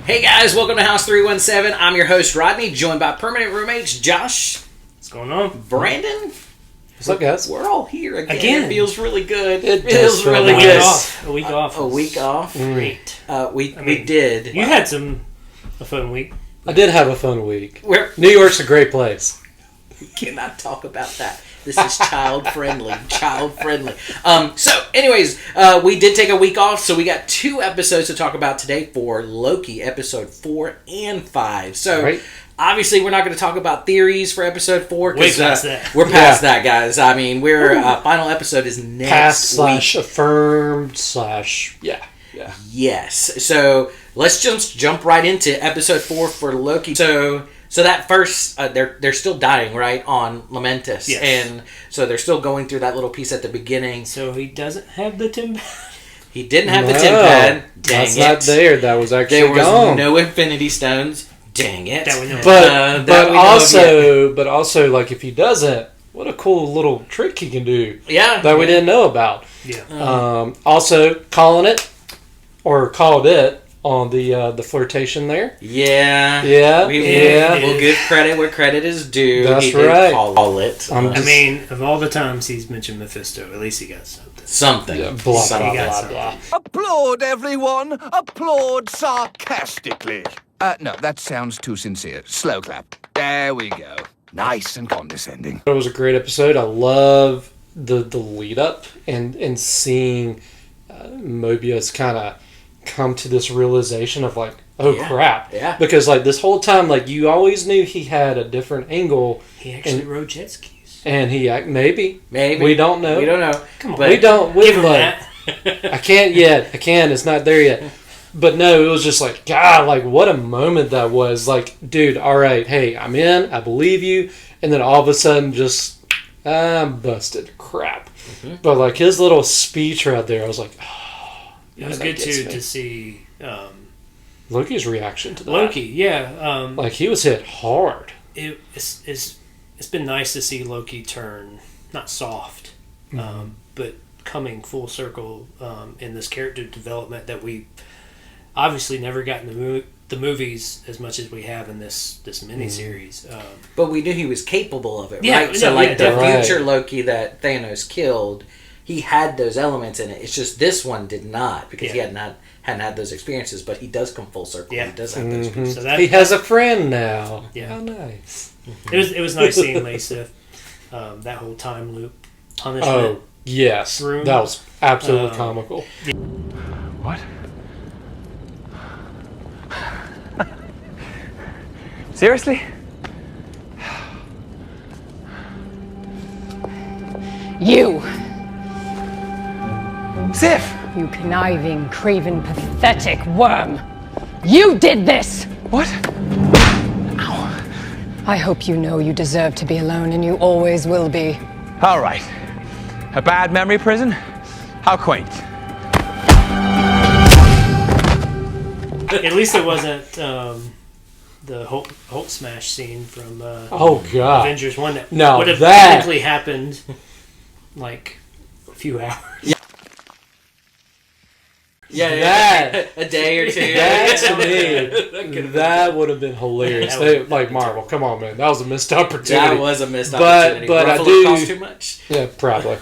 Hey guys, welcome to House 317. I'm your host Rodney, joined by permanent roommates Josh. What's going on? Brandon. What's up, guys? We're all here again. It feels really good. It feels really nice. good. A week off. A week off. Great. We did. You had a fun week. I did have a fun week. New York's a great place. We cannot talk about that. This is child friendly. So, anyways, we did take a week off, so we got 2 episodes to talk about today for Loki, episode 4 and 5. So, right. Obviously, we're not going to talk about theories for episode 4 because we're past that, guys. I mean, final episode is next Past week. / affirmed / yeah. Yes. So let's just jump right into episode 4 for Loki. So that first, they're still dying, right, on Lamentus. Yes. And so they're still going through that little piece at the beginning. So he doesn't have the Tim. He didn't have the Tim pad. Dang that's not there. That was actually there was gone. no Infinity Stones. Dang it. That we know. But also, like, if he doesn't, what a cool little trick he can do. Yeah. That we didn't know about. Yeah. Also, called it on the flirtation there. Yeah. Yeah. We'll give credit where credit is due. That's he did right. Call it. I mean, of all the times he's mentioned Mephisto, at least he got something. Something. Yeah, blah, Something. blah, blah, blah. Applaud, everyone! Applaud sarcastically. No, that sounds too sincere. Slow clap. There we go. Nice and condescending. It was a great episode. I love the lead up and seeing Mobius kind of come to this realization of like, crap. Yeah. Because like this whole time, like you always knew he had a different angle. He actually rode jet skis. And he maybe we don't know. We don't know. Come on, but we don't. Give him that. I can't yet. It's not there yet. But no, it was just like, God, like what a moment that was. Like, dude, all right, hey, I'm in. I believe you. And then all of a sudden, just I'm busted. Crap. Mm-hmm. But like his little speech right there, I was like, oh. It was good to see Loki's reaction to that. Loki. Yeah. Like he was hit hard. It's been nice to see Loki turn not soft, but coming full circle in this character development that we obviously never got in the movies as much as we have in this miniseries. But we knew he was capable of it, yeah, right? So the right. future Loki that Thanos killed, he had those elements in it. It's just this one did not because he hadn't had those experiences. But he does come full circle. Yeah. He does have those experiences. So He has a friend now. Yeah. How nice. It was nice seeing Lisa, that whole time loop punishment. Oh, yes. Room. That was absolutely comical. What? Seriously? You! Sif! You conniving, craven, pathetic worm! You did this! What? I hope you know you deserve to be alone, and you always will be. All right. A bad memory prison? How quaint. At least it wasn't the Hulk smash scene from Oh, God. Avengers 1 that No, would have that- technically happened like a few hours. Yeah, a day or two. That to me, that would have been hilarious. Like Marvel, come on, man, that was a missed opportunity. That was a missed opportunity. But I Ruffalo do cost too much. Yeah, probably.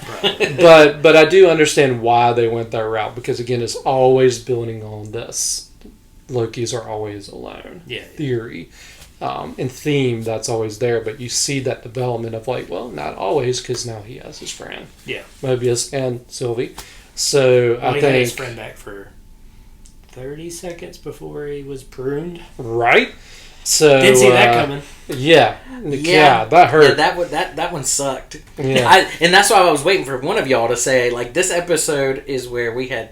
but I do understand why they went that route because again, it's always building on this. Lokis are always alone. Yeah. Theory. And theme that's always there, but you see that development of like, well, not always because now he has his friend. Yeah. Mobius and Sylvie. So I I had his think friend back for 30 seconds before he was pruned. right. So Didn't see that coming. Yeah, that hurt. Yeah, that one sucked. Yeah. And that's why I was waiting for one of y'all to say like this episode is where we had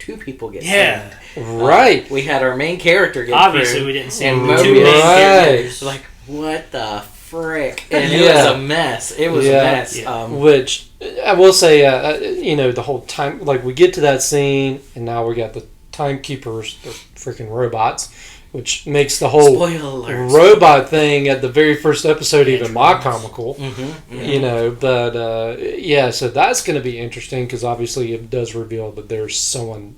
2 people get pruned. Right. We had our main character get Obviously, pruned, we didn't see and two Mobius main Right. characters. like what the frick, and it was a mess. It was a mess. Yeah. Which I will say, the whole time, like we get to that scene, and now we got the timekeepers, the freaking robots, which makes the whole Spoiler alert. robot thing at the very first episode even more comical. Mm-hmm. But so that's going to be interesting because obviously it does reveal that there's someone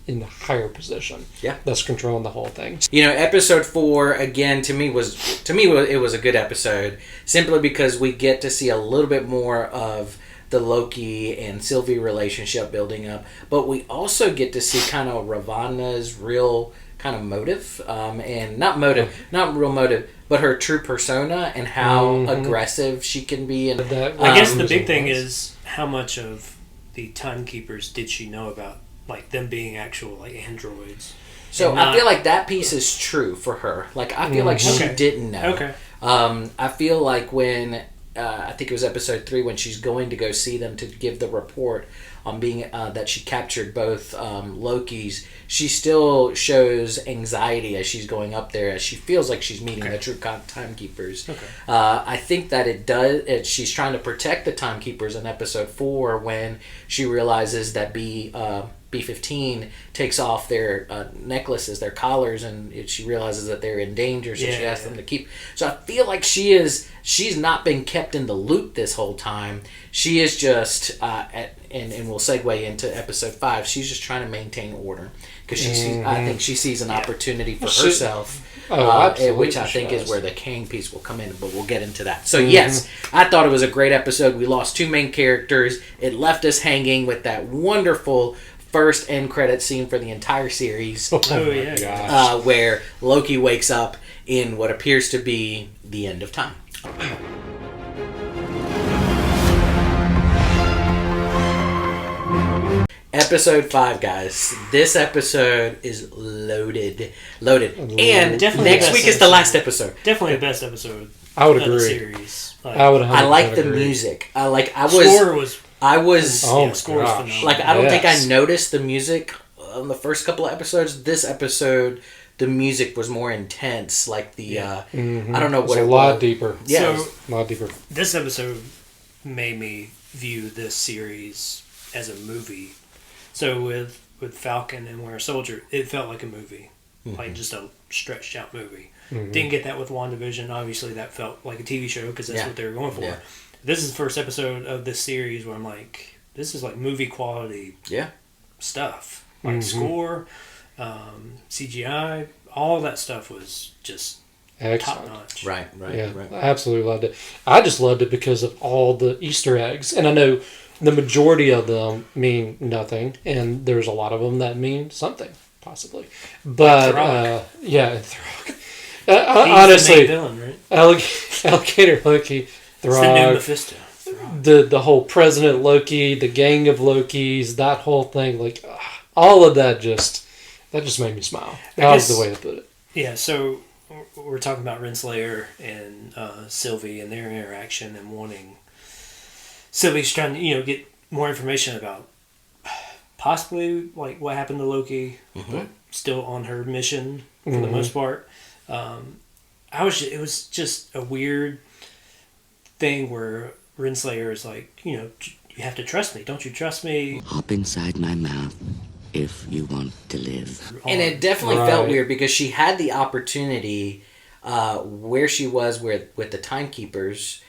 in the higher position. Yeah. That's controlling the whole thing. You know, episode 4 again to me it was a good episode simply because we get to see a little bit more of the Loki and Sylvie relationship building up, but we also get to see kind of Ravonna's real kind of motive, and not real motive, but her true persona and how aggressive she can be. And I guess the big thing is how much of the timekeepers did she know about, like them being actual like androids. So I feel like that piece is true for her. Like I feel like she didn't know. Okay. I feel like when I think it was episode 3 when she's going to go see them to give the report on being that she captured both Lokis, she still shows anxiety as she's going up there, as she feels like she's meeting the true timekeepers. Okay. I think that it does. She's trying to protect the timekeepers in episode 4 when she realizes that B-15 takes off their necklaces, their collars, and she realizes that they're in danger, so she asks them to keep. So I feel like she's not been kept in the loop this whole time. She is just, and we'll segue into episode 5, she's just trying to maintain order. Because I think she sees an opportunity for herself, which I think is where the Kang piece will come in, but we'll get into that. So yes, I thought it was a great episode. We lost 2 main characters. It left us hanging with that wonderful first end credit scene for the entire series. Where Loki wakes up in what appears to be the end of time. Episode 5, guys. This episode is loaded. And definitely next week is the last episode. Definitely the best episode. I would of agree. the series. Like, I like the music. Score was phenomenal. Like I don't think I noticed the music on the first couple of episodes. This episode, the music was more intense. Like the I don't know what it was. A lot deeper. Yeah, so, a lot deeper. This episode made me view this series as a movie. So with Falcon and Winter Soldier, it felt like a movie, like just a stretched out movie. Didn't get that with WandaVision. Obviously, that felt like a TV show because that's what they were going for. Yeah. This is the first episode of this series where I'm like, this is like movie quality stuff. Like score, CGI, all that stuff was just top notch. Right. I absolutely loved it. I just loved it because of all the Easter eggs. And I know the majority of them mean nothing, and there's a lot of them that mean something, possibly. But, Throg. Honestly, the main villain, right? Alligator Loki, Throg, it's the new Mephisto. The whole President Loki, the gang of Lokis, that whole thing, like all of that just made me smile. That was the way to put it. Yeah, so we're talking about Renslayer and Sylvie and their interaction and wanting. Sylvie's trying to get more information about possibly like what happened to Loki, but still on her mission for the most part. It was just a weird thing where Renslayer is like, you have to trust me. Don't you trust me? Hop inside my mouth if you want to live. And it definitely felt weird because she had the opportunity where she was with the timekeepers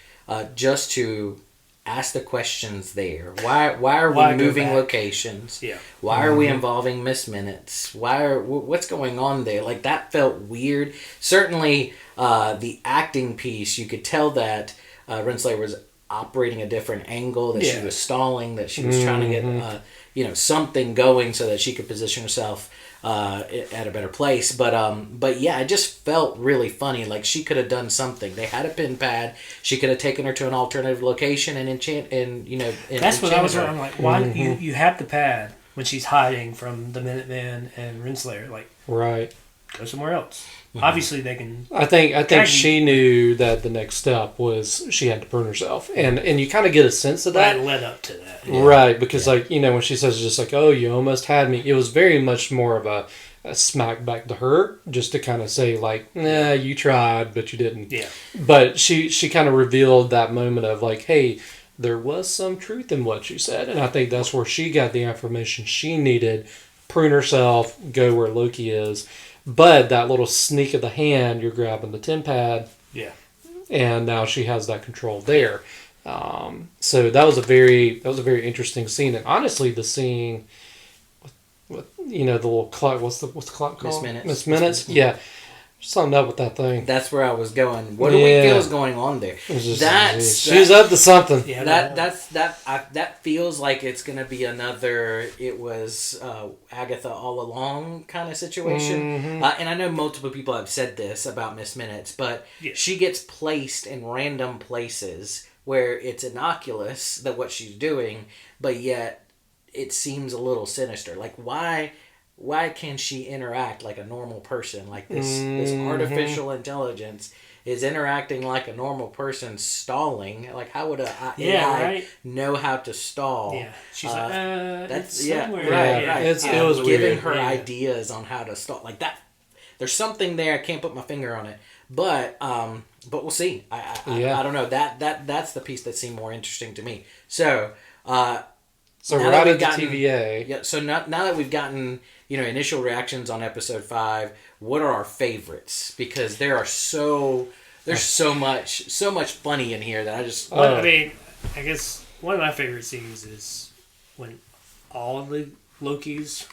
just to ask the questions there. Why are we moving locations? Yeah. Why are we involving Miss Minutes? What's going on there? Like that felt weird. Certainly, the acting piece, you could tell that Renslayer was operating a different angle. That she was stalling. That she was trying to get something going so that she could position herself at a better place. But yeah, it just felt really funny. Like she could have done something. They had a pin pad. She could have taken her to an alternative location and That's what I was wondering. Like, why you have the pad when she's hiding from the Minuteman and Renslayer? Like, go somewhere else. Obviously, they can. I think she knew that the next step was she had to burn herself, and you kind of get a sense of that. It led up to that, right? Because when she says just like, "Oh, you almost had me," it was very much more of a smack back to her, just to kind of say like, "Nah, you tried, but you didn't." Yeah. But she kind of revealed that moment of like, "Hey, there was some truth in what she said," and I think that's where she got the information she needed. Prune herself, go where Loki is. But that little sneak of the hand, you're grabbing the tin pad. Yeah. And now she has that control there. So that was a very interesting scene. And honestly, the scene the little clock. What's the clock called? Miss Minutes. Miss Minutes. Yeah, something up with that thing. That's where I was going. What do we feel is going on there? She's up to something. Yeah, That feels like it's gonna be another. It was Agatha all along kind of situation. And I know multiple people have said this about Miss Minutes, but she gets placed in random places where it's innocuous that what she's doing, but yet it seems a little sinister. Like why can she interact like a normal person? Like this artificial intelligence is interacting like a normal person, stalling. Like how would a AI know how to stall? Yeah, she's like, that's somewhere. Right. It was giving weird. her ideas on how to stall like that. There's something there. I can't put my finger on it, but we'll see. I don't know. That's the piece that seemed more interesting to me. So right at the TVA. Yeah. So now that we've gotten initial reactions on episode 5, what are our favorites? Because there's so much funny in here that I just. I mean, I guess one of my favorite scenes is when all of the Lokis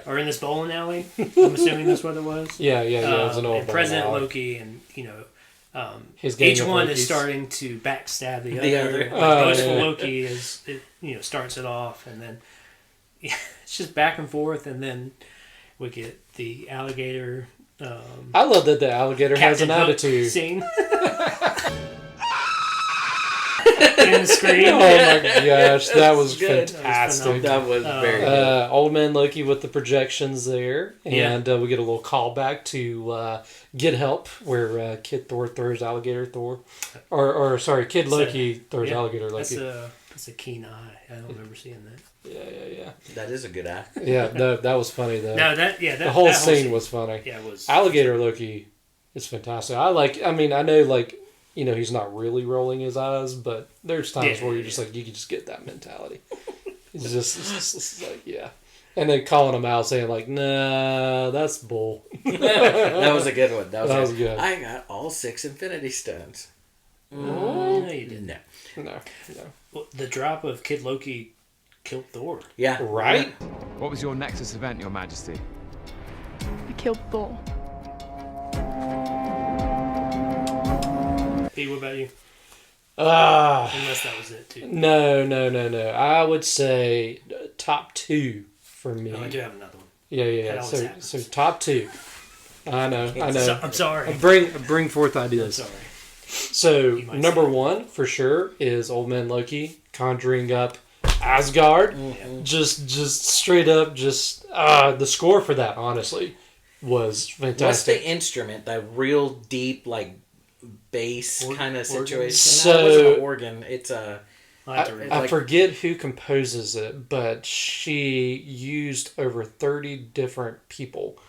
are in this bowling alley. I'm assuming that's what it was. Yeah. It was an old and President alley. Loki, and His gang each of one Lokis. is starting to backstab the The other. other. Boastful Loki starts it off, and then it's just back and forth, and then we get the alligator. I love that the alligator has an Captain Hook attitude. scene. And scream. Oh my gosh, that was good. fantastic. That was very good. Old Man Loki with the projections there, and we get a little callback to Get Help, where Kid Thor throws alligator Thor, or sorry, Kid Loki throws alligator Loki. That's a keen eye. I don't remember seeing that. Yeah. That is a good eye. Yeah, that was funny though. No, the whole scene was funny. Yeah, it was. Alligator Loki is fantastic. I know he's not really rolling his eyes, but there's times where you're just like, you can just get that mentality. It's just like, yeah. And then calling him out, saying like, nah, that's bull. That was a good one. That was good. I got all 6 Infinity Stones. No, you didn't. No. Well, the drop of Kid Loki killed Thor. Yeah. Right? What was your Nexus event, Your Majesty? I killed Thor. Pete, what about you? Unless that was it too. No. I would say top 2 for me. I do have another one. Yeah. So top 2. I know. I'm sorry. Bring forth I'm ideas. sorry. So number 1 for sure is Old Man Loki conjuring up Asgard. Just straight up, the score for that honestly was fantastic. What's the instrument? That real deep like bass kind of situation. So it wasn't an organ. It's a. I forget who composes it, but she used over 30 different people.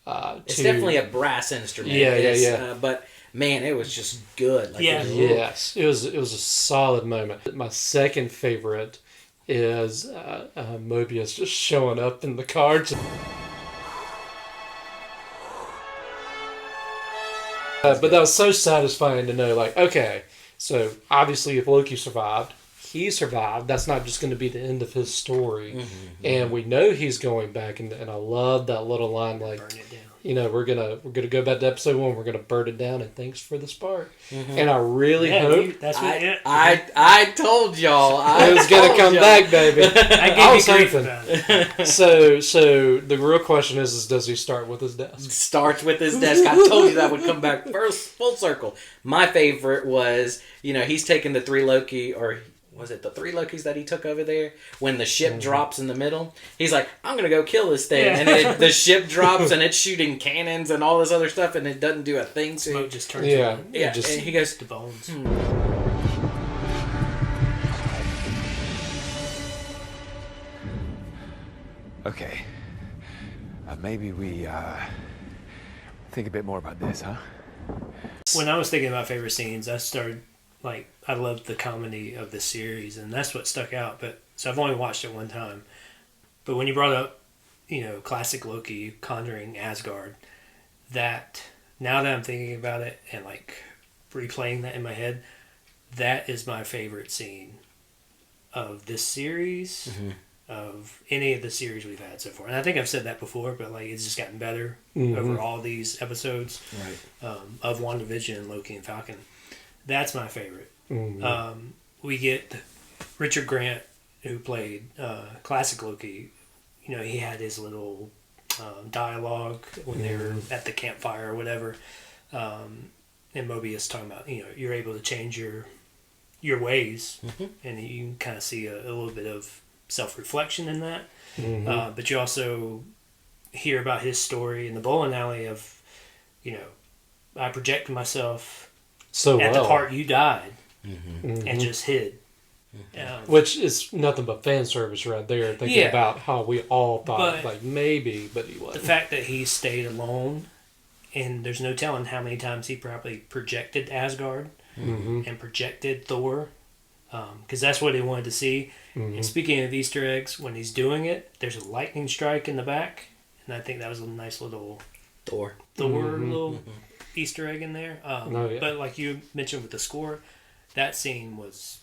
It's definitely a brass instrument. Yeah. But man, it was just good. Like, Yes, it was a solid moment. My second favorite is Mobius just showing up in the cards. But that was so satisfying to know, like, okay, so obviously if Loki survived, he survived. That's not just going to be the end of his story. And we know he's going back, and I love that little line, like, Burn it down. We're gonna go back to episode 1. We're gonna burn it down, and thanks for the spark. And I really hope that's what I told y'all it was gonna come back, baby. I gave you grief about it. So the real question is does he start with his desk? Starts with his desk. I told you that would come back first, full circle. My favorite was, he's taking the 3 Loki, or was it the 3 Lokis that he took over there? When the ship drops in the middle, he's like, I'm going to go kill this thing. Yeah. And the ship drops and it's shooting cannons and all this other stuff and it doesn't do a thing. Smoke just turns Yeah, and he goes to bones. Okay. Maybe we think a bit more about this, huh? When I was thinking about favorite scenes, I started, I loved the comedy of the series, and that's what stuck out. So I've only watched it one time. But when you brought up, Classic Loki conjuring Asgard, that, now that I'm thinking about it and, replaying that in my head, that is my favorite scene of this series. of any of the series we've had so far. And I think I've said that before, but like it's just gotten better over all these episodes of WandaVision and Loki and Falcon. That's my favorite. We get Richard Grant, who played Classic Loki. You know, he had his little dialogue when they were at the campfire or whatever. And Mobius talking about, you know, you're able to change your ways, and you can kind of see a little bit of self-reflection in that. But you also hear about his story in the bowling alley of, you know, I projected myself at the part you died and just hid. Which is nothing but fan service right there, thinking about how we all thought, like, maybe, but he wasn't. The fact that he stayed alone, and there's no telling how many times he probably projected Asgard and projected Thor, because that's what he wanted to see. And speaking of Easter eggs, when he's doing it, there's a lightning strike in the back, and I think that was a nice little Thor little Easter egg in there. But like you mentioned with the score, that scene was...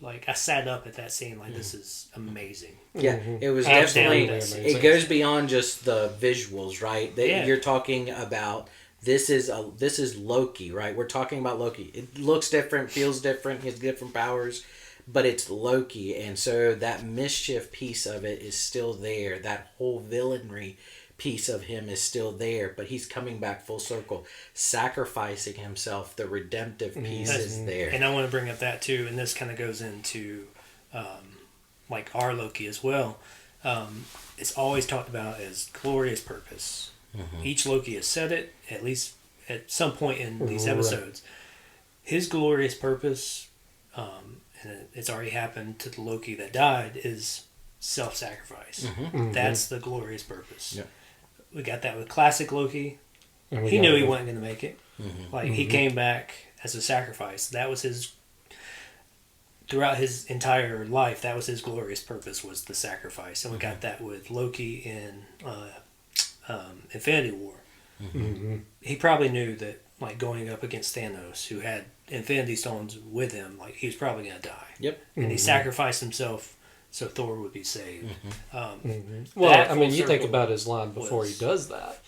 Like, I sat up at that scene like, this is amazing. Yeah, it was definitely... It goes beyond just the visuals, right? You're talking about... This is Loki, right? We're talking about Loki. It looks different, feels different, he has different powers, but it's Loki. And so that mischief piece of it is still there. That whole villainry piece of him is still there, but he's coming back full circle, sacrificing himself. The redemptive piece is there. And I want to bring up that too, and this kind of goes into like our Loki as well. It's always talked about as glorious purpose. Each Loki has said it, at least at some point in these episodes. His glorious purpose, and it's already happened to the Loki that died, is self-sacrifice. That's the glorious purpose. Yeah. We got that with Classic Loki. He knew he wasn't going to make it. Like, he came back as a sacrifice. That was his... Throughout his entire life, that was his glorious purpose, was the sacrifice. And we got that with Loki in Infinity War. He probably knew that, like, going up against Thanos, who had Infinity Stones with him, like, he was probably going to die. Yep. And he sacrificed himself so Thor would be saved. Well, I mean, you think about his line before he does that,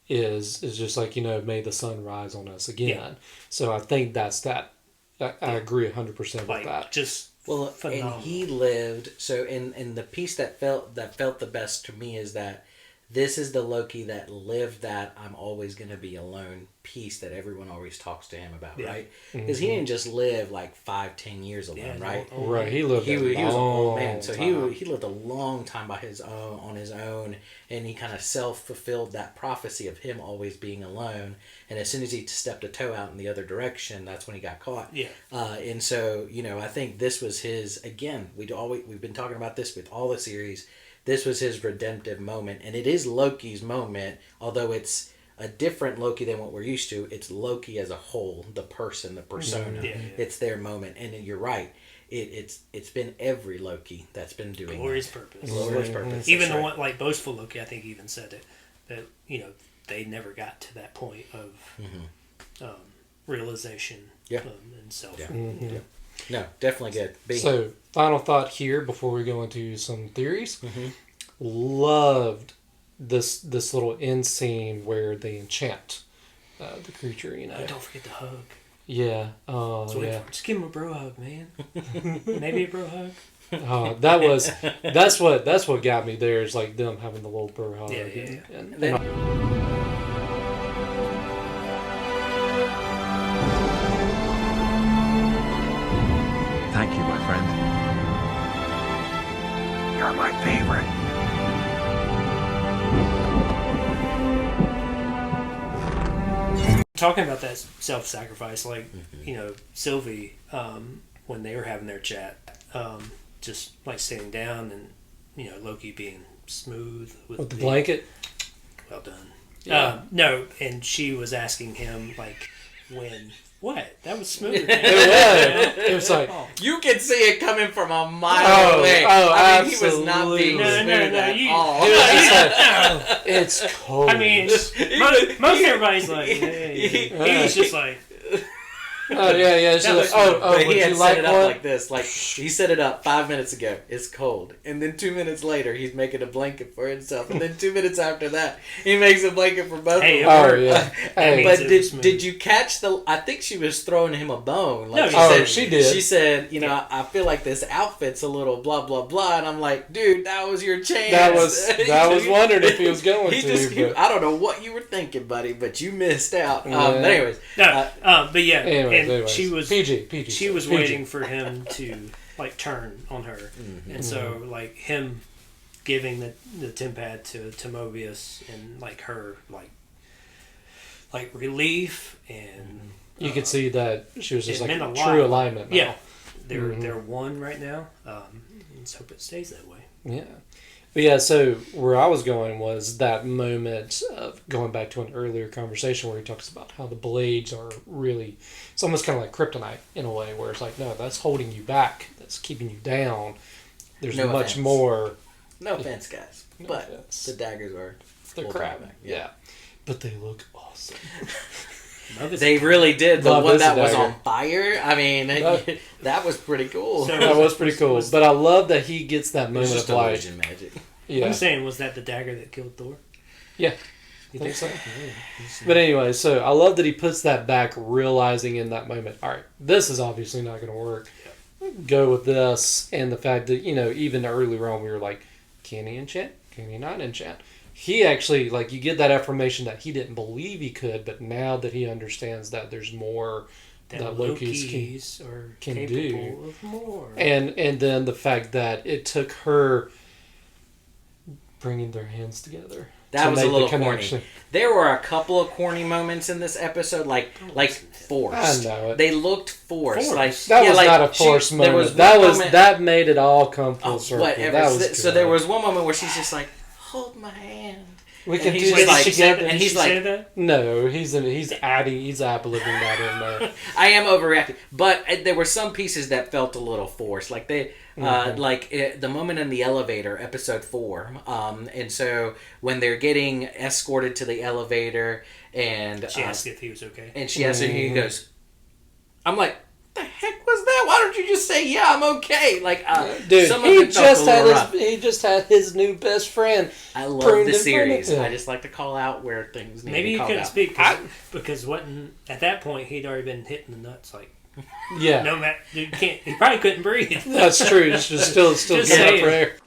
is just like, you know, may the sun rise on us again. Yeah. So I think that's that. I agree 100% with that. Just phenomenal. And he lived. So in the piece that felt the best to me is that this is the Loki that lived that I'm always going to be alone piece that everyone always talks to him about, right? Because he didn't just live like 5-10 years alone, right? Right, he lived he was an old man, so he lived a long time by his own, on his own, and he kind of self-fulfilled that prophecy of him always being alone. And as soon as he stepped a toe out in the other direction, that's when he got caught. Yeah. And so, you know, I think this was his, again, we've been talking about this with all the series. This was his redemptive moment, and it is Loki's moment, although it's a different Loki than what we're used to. It's Loki as a whole, the person, the persona. It's their moment, and you're right. It's been every Loki that's been doing glorious purpose. Glorious purpose. Even the one like Boastful Loki, I think, even said it, that, you know, they never got to that point of realization and self. Yeah. No, definitely good. So, final thought here before we go into some theories. Loved this little end scene where they enchant the creature, you know. Don't forget the hug. Yeah. Just give him a bro hug, man. Maybe a bro hug. That's what got me there, is like them having the little bro hug. Thank you, my friend. You're my favorite. Talking about that self-sacrifice, like, you know, Sylvie, when they were having their chat, just like sitting down and, you know, Loki being smooth with the blanket. Well done. Yeah. No, and she was asking him, like, when... What? That was smooth. It was like... You can see it coming from a mile away. I mean, he was not being smooth at all. It's cold. I mean, most everybody's like... He was just like... Oh yeah. She's like, but would he had you set like it up one? like this. Like he set it up 5 minutes ago. It's cold, and then 2 minutes later, he's making a blanket for himself, and then 2 minutes after that, he makes a blanket for both. Hey, of them. Oh yeah. Hey. But did you catch the? I think she was throwing him a bone. Like No, she did. She said, you know, I feel like this outfit's a little blah blah blah, and I'm like, dude, that was your chance. That was wondering if he was going I don't know what you were thinking, buddy, but you missed out. Yeah. But anyways, but yeah, anyways. she was PG. She was PG. waiting for him to like turn on her, and so like him giving the Tempad to Mobius and like her like relief, and you could see that she was just like meant a true lot. alignment. Now. Yeah, they're one right now. Let's hope it stays that way. Yeah. But yeah, so where I was going was that moment of going back to an earlier conversation where he talks about how the blades are really, it's almost kind of like kryptonite in a way, where it's like, no, that's holding you back, that's keeping you down. There's No much offense. more. no offense, guys, No but offense. the daggers are They're holding crap. back. Yeah. But they look awesome. They really did. The Love one is that a was dagger. on fire. I mean, that was pretty cool. So- That was pretty cool. But I love that he gets that It was moment just of like, illusion magic. yeah. I'm saying, was that the dagger that killed Thor? Yeah. You think so? Yeah. But anyway, so I love that he puts that back, realizing in that moment, all right, this is obviously not going to work. Go with this, and the fact that, you know, even earlier on we were like, can he enchant? Can he not enchant? He actually, like, you get that affirmation that he didn't believe he could, but now that he understands that there's more that Lokis are can capable do. of more. And then the fact that it took her bringing their hands together. That to was a make the little connection. corny. There were a couple of corny moments in this episode, like forced. I know it. They looked forced. Like That was like, not a forced there moment. was that one was moment- that made it all come full Oh, circle. whatever. That was So good. there was one moment where she's just like, "Hold my hand." We and can he's do just this like, together. and Did he's she like, say that? No, he's ad-libbing that in there. I am overreacting, but there were some pieces that felt a little forced, like the moment in the elevator, episode 4, and so when they're getting escorted to the elevator, and She asked if he was okay. and she asked him, he goes, "I'm like, what the heck was that? Why don't you just say, yeah, I'm okay?" Like, Dude, some of it felt a little rough. he just had his new best friend. I love pruned the in front of series. him. I just like to call out where things need Maybe to be he called couldn't out. speak because wasn't at that point he'd already been hitting the nuts like Yeah, no matter he probably couldn't breathe. that's true. It's just still Just getting up saying. for air.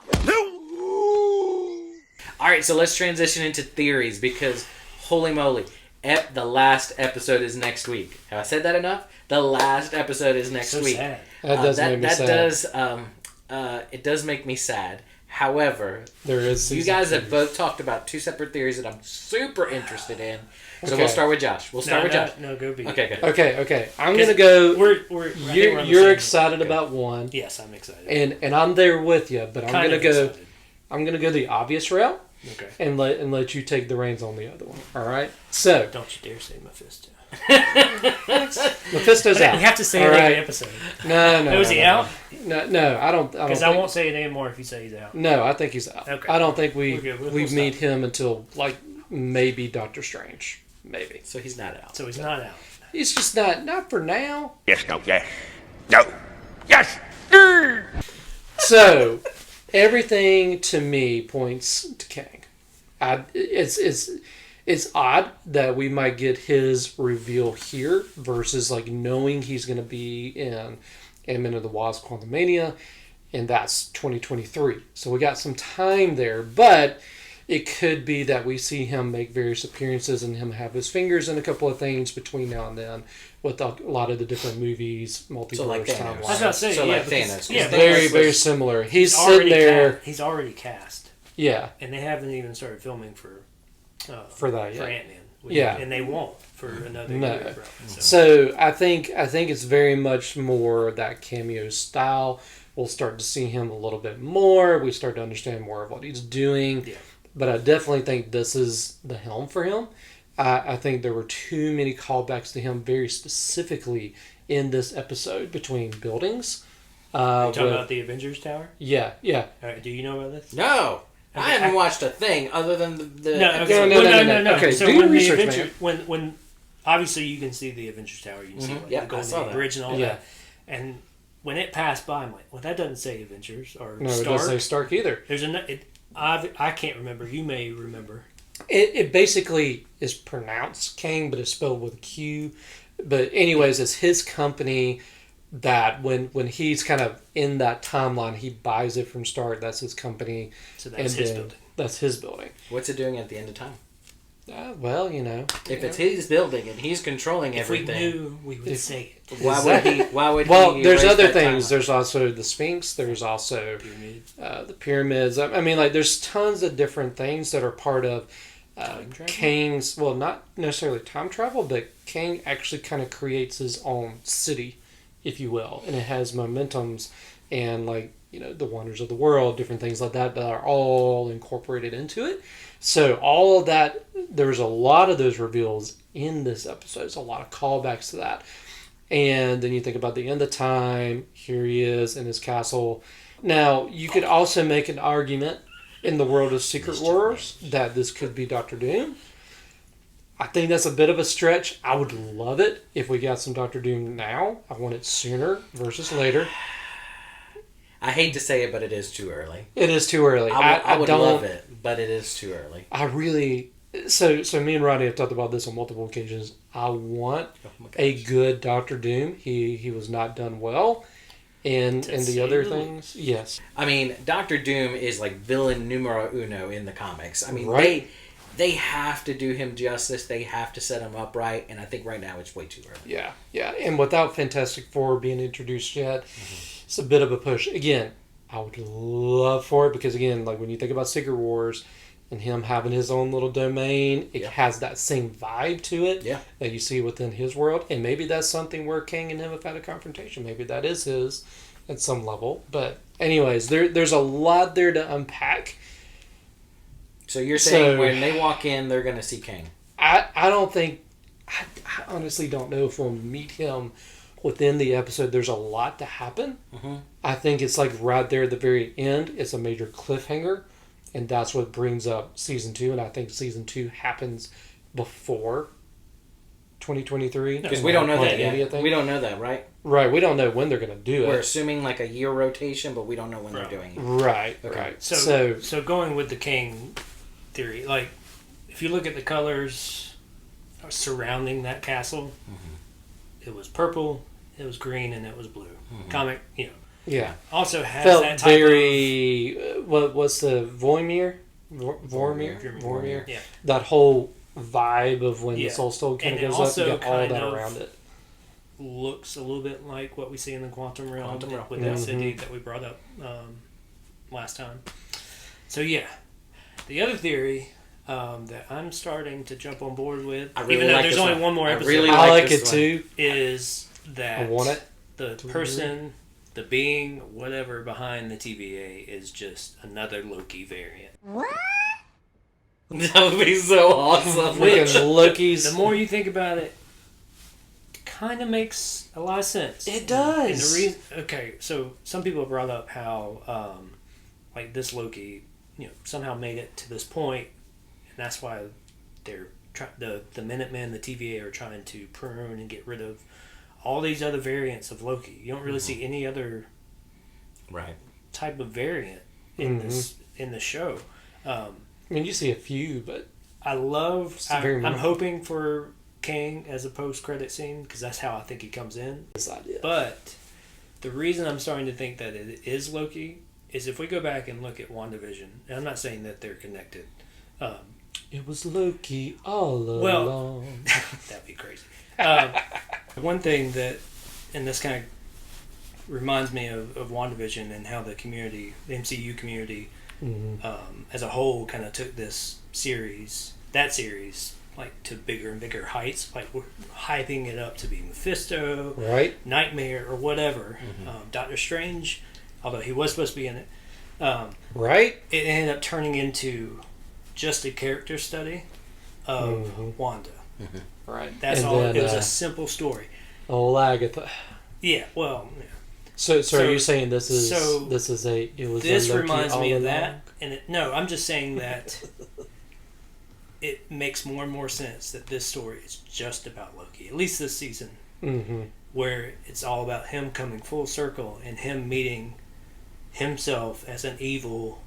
All right, so let's transition into theories because, holy moly, the last episode is next week. Have I said that enough? The last episode is next So week. sad. That does make me sad. It does make me sad. However, There is. you season guys 2. have both talked about 2 separate theories that I'm super interested in. So Okay. we'll start with Josh. We'll start with Josh. No, go be. Okay, good. Okay. I'm gonna go. I think we're on the You're same- excited about one, Yes, I'm excited. and I'm there with you. But I'm Kind gonna of go. excited. I'm gonna go the obvious route Okay. and let you take the reins on the other one. All right. So Don't you dare say Mephisto. Mephisto's We out. have to say All it every right. episode. No. Oh, is he out? No, I don't. Because I won't say it anymore if you say he's out. No, I think he's out. Okay. I don't think we We're good. We'll meet stop. him until like maybe Doctor Strange. Maybe. So he's not out. So he's not out. He's just not for now. Yes, no, yes. No. Yes. So everything to me points to Kang. It's odd that we might get his reveal here versus like knowing he's going to be in Ant-Man and the Wasp: Quantumania, and that's 2023. So we got some time there, but it could be that we see him make various appearances and him have his fingers in a couple of things between now and then with a lot of the different movies, multiverse So like Thanos. I was timelines. about to say, So yeah, like because- Thanos. Yeah, Thanos Very, was- very similar. He's already sitting there. he's already cast, Yeah, and they haven't even started filming for that, yeah. Ant-Man. Yeah. and they won't for another No. year. Probably, so. So I think it's very much more that cameo style. We'll start to see him a little bit more. We start to understand more of what he's doing. Yeah. But I definitely think this is the helm for him. I think there were too many callbacks to him very specifically in this episode between buildings. You talking about the Avengers Tower? Yeah. All right, do you know about this? No. I haven't watched a thing other than the No, episode. No. Okay, So do your when the research, Avenger, when obviously you can see the Avengers Tower. You can see like, the Golden Gate Bridge and all that. And when it passed by, I'm like, well, that doesn't say Avengers or Stark. No, it doesn't say Stark either. There's I can't remember. You may remember. It basically is pronounced Kang, but it's spelled with a Q. But anyways, it's his company that when he's kind of in that timeline, he buys it from Stark. That's his company. So that's his building. That's his building. What's it doing at the end of time? Well, if it's his building and he's controlling everything, we knew, we would say it. Why would he? Well, there's other that things. timeline? There's also the Sphinx. There's also the pyramids. I mean, like, there's tons of different things that are part of Kang's. Well, not necessarily time travel, but Kang actually kind of creates his own city, if you will, and it has momentums and the wonders of the world, different things like that are all incorporated into it. So all of that, there's a lot of those reveals in this episode. There's a lot of callbacks to that. And then you think about the end of time, here he is in his castle. Now, you could also make an argument in the world of Secret Wars that this could be Doctor Doom. I think that's a bit of a stretch. I would love it if we got some Doctor Doom now. I want it sooner versus later. I hate to say it, but it is too early. It is too early. I would love it, but it is too early. I really... So me and Rodney have talked about this on multiple occasions. I want a good Doctor Doom. He was not done well in the other things. Yes. I mean, Doctor Doom is like villain numero uno in the comics. I mean, right? They have to do him justice. They have to set him up right, and I think right now it's way too early. Yeah. And without Fantastic Four being introduced yet, it's a bit of a push. Again, I would love for it because, again, like when you think about Secret Wars and him having his own little domain, it has that same vibe to it that you see within his world. And maybe that's something where Kang and him have had a confrontation. Maybe that is his at some level. But anyways, there's a lot there to unpack. So you're saying when they walk in, they're going to see Kang? I don't think... I honestly don't know if we'll meet him within the episode. There's a lot to happen. Mm-hmm. I think it's like right there at the very end. It's a major cliffhanger. And that's what brings up Season 2. And I think Season 2 happens before 2023. Because we don't know that yet. We don't know that, right? Right. We don't know when they're going to do it. We're assuming like a year rotation, but we don't know when they're doing it. Right. Okay. Right. So going with the Kang theory, like if you look at the colors surrounding that castle, it was purple, it was green, and it was blue. Comic, Yeah. Also has felt that type very. What's the Vormir? Vormir. Yeah. That whole vibe of when the Soul Stone kind of goes up, you got all that around it. Looks a little bit like what we see in the Quantum Realm with that city that we brought up last time. So the other theory that I'm starting to jump on board with, even though there's only one more episode, I like it too, is that I want it. The person, the being, whatever behind the TVA is just another Loki variant. What? That would be so awesome. Which Loki's. The more you think about it, kind of makes a lot of sense. It does. And the reason, okay, so some people have brought up how, like this Loki, somehow made it to this point, and that's why they're the Minutemen, the TVA, are trying to prune and get rid of all these other variants of Loki. You don't really see any other type of variant in the show. I mean, you see a few, but I'm hoping for Kang as a post-credit scene because that's how I think he comes in. But the reason I'm starting to think that it is Loki is if we go back and look at WandaVision, and I'm not saying that they're connected. It was Loki all along. That'd be crazy. One thing that, and this kind of reminds me of WandaVision and how the MCU community as a whole kind of took that series, like to bigger and bigger heights. Like we're hyping it up to be Mephisto, right? Nightmare, or whatever. Doctor Strange, although he was supposed to be in it, right? It ended up turning into just a character study of Wanda. Right. That's all. It was a simple story. Oh, Agatha. Yeah. Well. Yeah. So are you saying this is it was this a Loki reminds me all of along? that, and no, I'm just saying that it makes more and more sense that this story is just about Loki, at least this season, where it's all about him coming full circle and him meeting himself as an evil,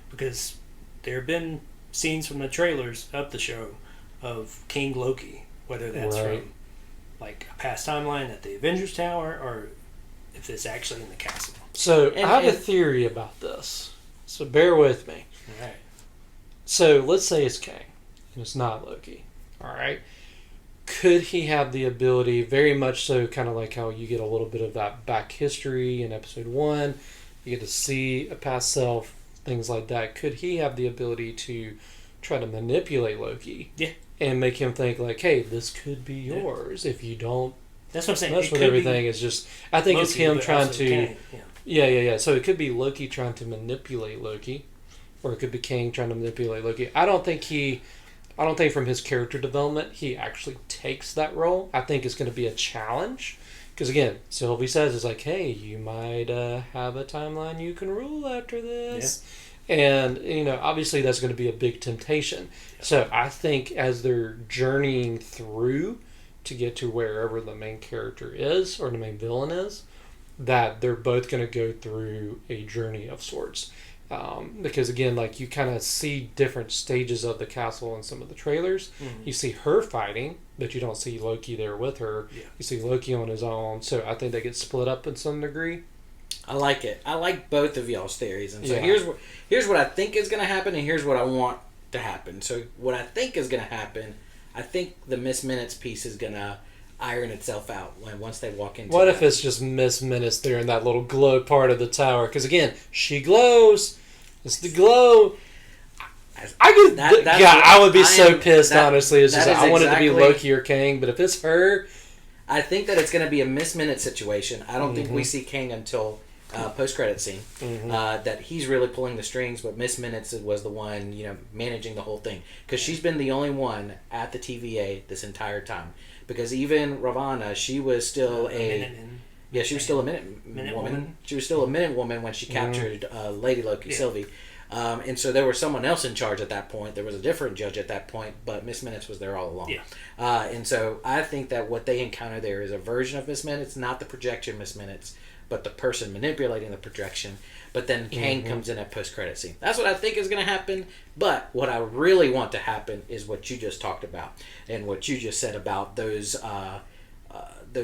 because there have been scenes from the trailers of the show of King Loki, whether that's from like a past timeline at the Avengers Tower or if it's actually in the castle. So I have a theory about this, so bear with me. All right. So let's say it's Kang and it's not Loki. All right. Could he have the ability, very much so, kind of like how you get a little bit of that back history in episode 1, you get to see a past self, things like that. Could he have the ability to try to manipulate Loki? Yeah. And make him think like, hey, this could be yours if you don't. That's what I'm saying. That's what everything is just. I think Loki, it's him trying to. Kang, Yeah. So it could be Loki trying to manipulate Loki, or it could be Kang trying to manipulate Loki. I don't think from his character development he actually takes that role. I think it's going to be a challenge. Because again, Sylvie says, it's like, hey, you might have a timeline you can rule after this. Yeah. And, obviously that's going to be a big temptation. Yeah. So I think as they're journeying through to get to wherever the main character is, or the main villain is, that they're both going to go through a journey of sorts. Because again, like, you kind of see different stages of the castle in some of the trailers. You see her fighting, but you don't see Loki there with her. Yeah. You see Loki on his own. So I think they get split up in some degree. I like it. I like both of y'all's theories. And so here's what I think is going to happen, and here's what I want to happen. So what I think is going to happen, I think the Miss Minutes piece is going to iron itself out once they walk into. What if it's just Miss Minutes there in that little glow part of the tower? Because again, she glows. It's the glow. I would be so pissed. Honestly, it's just I want it to be Loki or Kang, but if it's her, I think that it's going to be a Miss Minutes situation. I don't think we see Kang until post-credit scene. That he's really pulling the strings, but Miss Minutes was the one managing the whole thing, because she's been the only one at the TVA this entire time. Because even Ravonna, she was still she was still a minute woman. She was still a minute woman when she captured Lady Loki, Sylvie. And so there was someone else in charge at that point. There was a different judge at that point, but Miss Minutes was there all along. Yeah. And so I think that what they encounter there is a version of Miss Minutes, not the projection Miss Minutes, but the person manipulating the projection. But then Kang comes in at post-credit scene. That's what I think is going to happen. But what I really want to happen is what you just talked about, and what you just said about those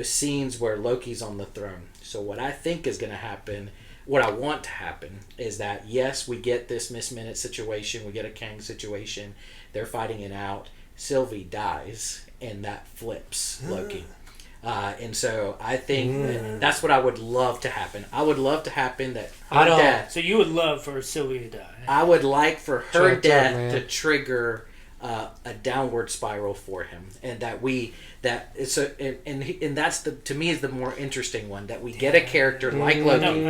scenes where Loki's on the throne. So what I think is going to happen, what I want to happen, is that yes, we get this Miss Minute situation, we get a Kang situation, they're fighting it out, Sylvie dies, and that flips Loki. And so I think that's what I would love to happen. I would love to happen that her death. So you would love for Sylvie to die. I would like for her death to trigger a downward spiral for him, and and that's to me is the more interesting one, that we get a character like Loki.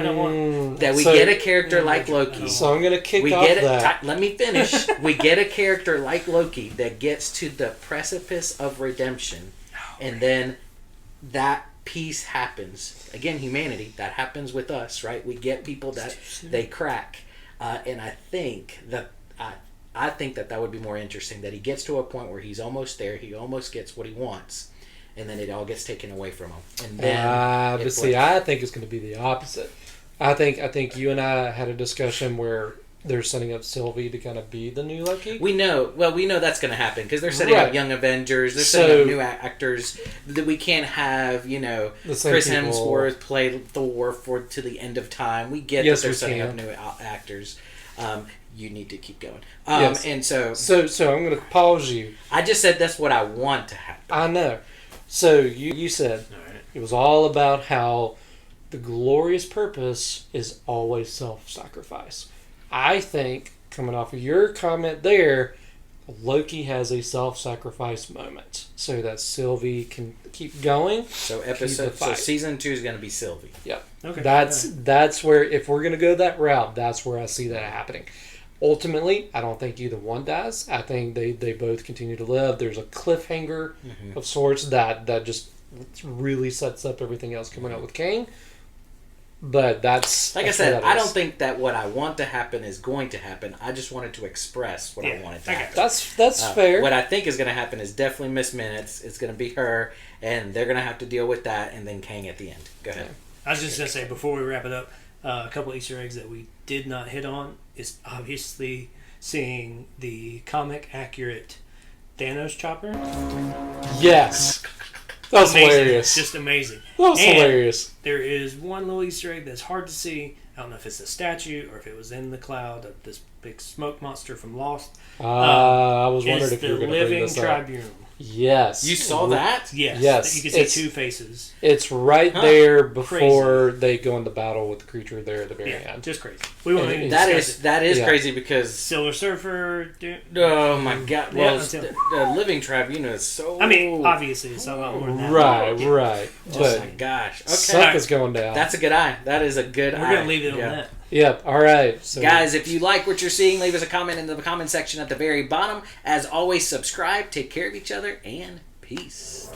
Get a character like Loki. So I'm gonna kick off that. Let me finish. We get a character like Loki that gets to the precipice of redemption, and then that piece happens again. Humanity, that happens with us, right? We get people that they crack, and I think that that would be more interesting, that he gets to a point where he's almost there, he almost gets what he wants, and then it all gets taken away from him. And then I think it's going to be the opposite. I think you and I had a discussion where they're setting up Sylvie to kind of be the new Loki. We know that's going to happen, because they're setting up young Avengers, they're setting up new actors, that we can't have, Chris Hemsworth play Thor to the end of time. We get that they're setting up new actors. You need to keep going. And so I'm going to pause you. I just said that's what I want to happen. I know. So you said it was all about how the glorious purpose is always self-sacrifice. I think, coming off of your comment there, Loki has a self-sacrifice moment so that Sylvie can keep going. So season 2 is going to be Sylvie. Yep. Okay. That's where, if we're going to go that route, that's where I see that happening. Ultimately, I don't think either one dies. I think they both continue to live. There's a cliffhanger of sorts that just really sets up everything else coming out with Kang. But that's like I said, I don't think that what I want to happen is going to happen. I just wanted to express what I wanted to happen. That's fair. What I think is going to happen is definitely Miss Minutes. It's going to be her, and they're going to have to deal with that, and then Kang at the end. Go ahead. I was just going to say, before we wrap it up, a couple Easter eggs that we did not hit on is obviously seeing the comic-accurate Thanos-copter. Yes. That was hilarious. Just amazing. That was hilarious. There is one little Easter egg that's hard to see. I don't know if it's a statue or if it was in the cloud of this big smoke monster from Lost. I was wondering if you were going to bring living this up. tribunal. Yes. You saw that? Yes. You can see two faces. It's right there before they go into battle with the creature there at the very end. Just crazy. We won't even that is crazy because Silver Surfer. Oh my God! Well, the living tribunal is so. I mean, obviously, it's a lot more than that. Right. Oh my gosh! Okay, something's going down. That's a good eye. That is a good eye. We're gonna leave it on that. Yep. All right. So, guys, if you like what you're seeing, leave us a comment in the comment section at the very bottom. As always, subscribe, take care of each other, and peace.